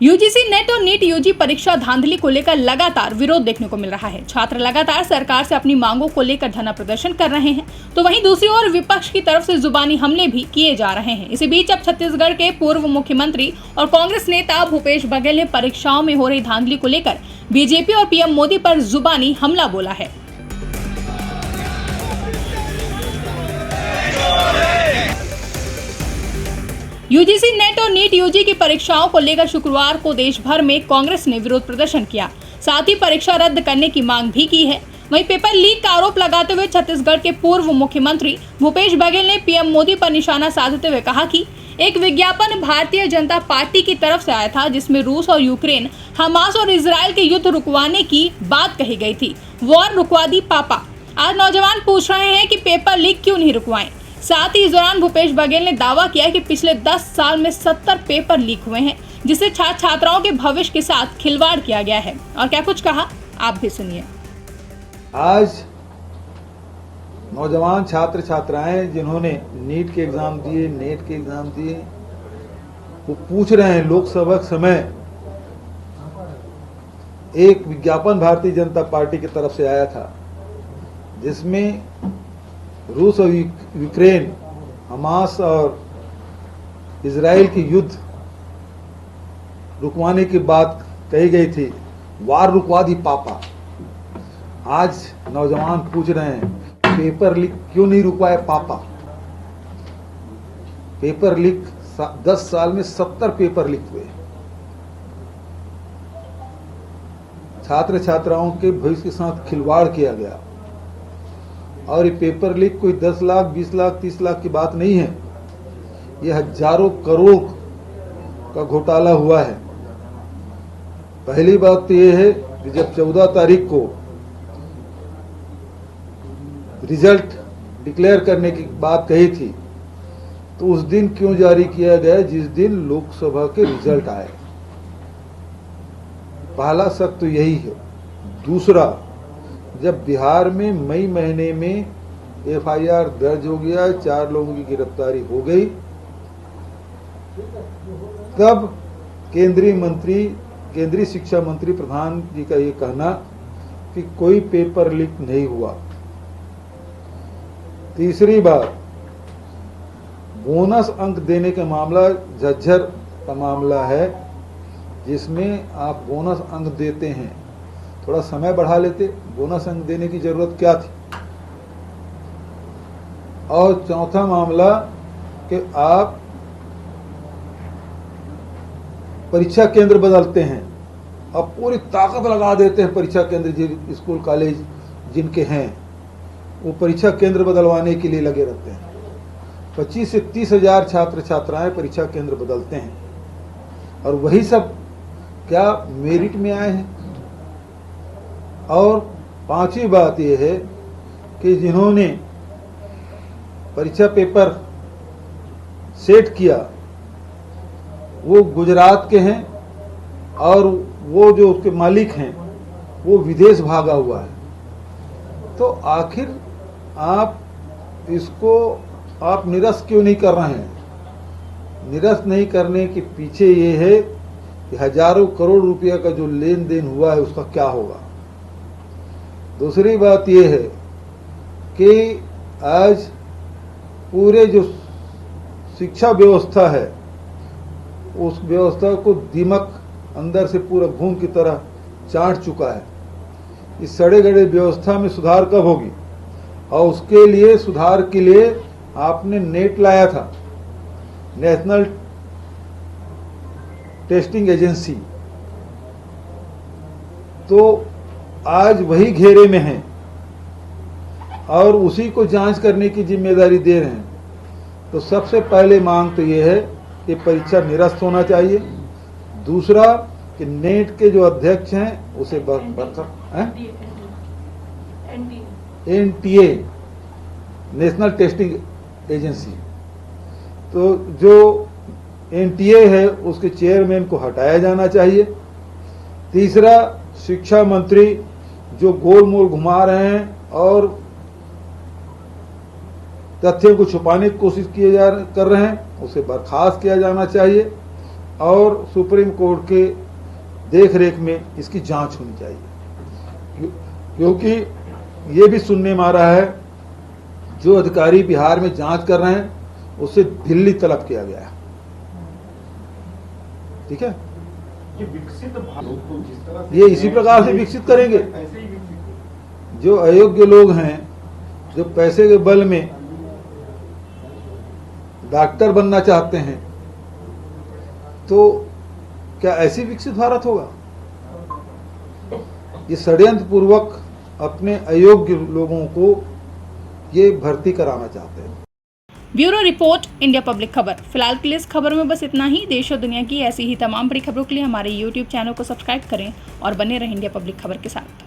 UGC net और NEET UG परीक्षा धांधली को लेकर लगातार विरोध देखने को मिल रहा है। छात्र लगातार सरकार से अपनी मांगों को लेकर धरना प्रदर्शन कर रहे हैं, तो वहीं दूसरी ओर विपक्ष की तरफ से जुबानी हमले भी किए जा रहे हैं। इसी बीच अब छत्तीसगढ़ के पूर्व मुख्यमंत्री और कांग्रेस नेता भूपेश बघेल ने परीक्षाओं में हो रही धांधली को लेकर बीजेपी और पीएम मोदी पर जुबानी हमला बोला है। यूजीसी नेट और नीट यूजी की परीक्षाओं को लेकर शुक्रवार को देश भर में कांग्रेस ने विरोध प्रदर्शन किया, साथ ही परीक्षा रद्द करने की मांग भी की है। वहीं पेपर लीक का आरोप लगाते हुए छत्तीसगढ़ के पूर्व मुख्यमंत्री भूपेश बघेल ने पीएम मोदी पर निशाना साधते हुए कहा कि एक विज्ञापन भारतीय जनता पार्टी की तरफ से आया था, जिसमें रूस और यूक्रेन, हमास और इजराइल के युद्ध रुकवाने की बात कही गई थी। वॉर रुकवा दी पापा। आज नौजवान पूछ रहे हैं कि पेपर लीक क्यों नहीं रुकवाएं। साथ ही इस दौरान भूपेश बघेल ने दावा किया कि पिछले 10 साल में 70 पेपर लीक हुए हैं, जिससे छात्र छात्राओं के भविष्य के साथ खिलवाड़ किया गया है। और क्या कुछ कहा, आप भी सुनिए। आज नौजवान छात्र छात्राएं जिन्होंने नीट के एग्जाम दिए, नेट के एग्जाम दिए, वो पूछ रहे हैं लोकसभा समय एक विज्ञापन भारतीय जनता पार्टी की तरफ से आया था, जिसमें रूस और यूक्रेन, हमास और इजराइल की युद्ध रुकवाने की बात कही गई थी। वार रुकवा दी पापा। आज नौजवान पूछ रहे हैं पेपर लीक क्यों नहीं रुकवाए पापा। पेपर लीक 10 साल में 70 पेपर लीक हुए। छात्र छात्राओं के भविष्य के साथ खिलवाड़ किया गया। और ये पेपर लीक कोई 10 लाख, 20 लाख, 30 लाख की बात नहीं है। ये हजारों करोड़ का घोटाला हुआ है। पहली बात तो ये है कि जब 14 तारीख को रिजल्ट डिक्लेयर करने की बात कही थी, तो उस दिन क्यों जारी किया गया जिस दिन लोकसभा के रिजल्ट आए। पहला शक तो यही है। दूसरा, जब बिहार में मई महीने में एफआईआर दर्ज हो गया, 4 लोगों की गिरफ्तारी हो गई, तब केंद्रीय शिक्षा मंत्री प्रधान जी का ये कहना कि कोई पेपर लीक नहीं हुआ। तीसरी बात, बोनस अंक देने का मामला झज्जर का मामला है, जिसमें आप बोनस अंक देते हैं, थोड़ा समय बढ़ा लेते, बोनस अंक देने की जरूरत क्या थी। और चौथा मामला कि आप परीक्षा केंद्र बदलते हैं, अब पूरी ताकत लगा देते हैं परीक्षा केंद्र, स्कूल कॉलेज जिनके हैं वो परीक्षा केंद्र बदलवाने के लिए लगे रहते हैं। 25 से 30 हजार छात्र छात्राएं परीक्षा केंद्र बदलते हैं, और वही सब क्या मेरिट में आए हैं। और पांचवी बात यह है कि जिन्होंने परीक्षा पेपर सेट किया वो गुजरात के हैं, और वो जो उसके मालिक हैं वो विदेश भागा हुआ है। तो आखिर आप इसको निरस्त क्यों नहीं कर रहे हैं। निरस्त नहीं करने के पीछे ये है कि हजारों करोड़ रुपया का जो लेन देन हुआ है उसका क्या होगा। दूसरी बात यह है कि आज पूरे जो शिक्षा व्यवस्था है उस व्यवस्था को दीमक अंदर से पूरा घून की तरह चाट चुका है। इस सड़े गड़े व्यवस्था में सुधार कब होगी। और उसके लिए सुधार के लिए आपने नेट लाया था, नेशनल टेस्टिंग एजेंसी, तो आज वही घेरे में हैं और उसी को जांच करने की जिम्मेदारी दे रहे हैं। तो सबसे पहले मांग तो ये है कि परीक्षा निरस्त होना चाहिए। दूसरा कि नेट के जो अध्यक्ष हैं उसे एनटीए, नेशनल टेस्टिंग एजेंसी, तो जो एनटीए है उसके चेयरमैन को हटाया जाना चाहिए। तीसरा, शिक्षा मंत्री जो गोलमोल घुमा रहे हैं और तथ्यों को छुपाने की कोशिश कर रहे हैं, उसे बर्खास्त किया जाना चाहिए। और सुप्रीम कोर्ट के देख रेख में इसकी जांच होनी चाहिए, क्योंकि ये भी सुनने में आ रहा है जो अधिकारी बिहार में जांच कर रहे हैं उसे दिल्ली तलब किया गया है। ठीक है, ये विकसित भारत को जिस तरह से ये इसी प्रकार से विकसित करेंगे। ऐसे ही विकसित जो अयोग्य लोग हैं, जो पैसे के बल में डॉक्टर बनना चाहते हैं, तो क्या ऐसी विकसित भारत होगा? ये षड्यंत्र पूर्वक अपने अयोग्य लोगों को ये भर्ती कराना चाहते हैं। ब्यूरो रिपोर्ट, इंडिया पब्लिक खबर। फिलहाल के लिए इस खबर में बस इतना ही। देश और दुनिया की ऐसी ही तमाम बड़ी खबरों के लिए हमारे YouTube चैनल को सब्सक्राइब करें और बने रहें इंडिया पब्लिक खबर के साथ।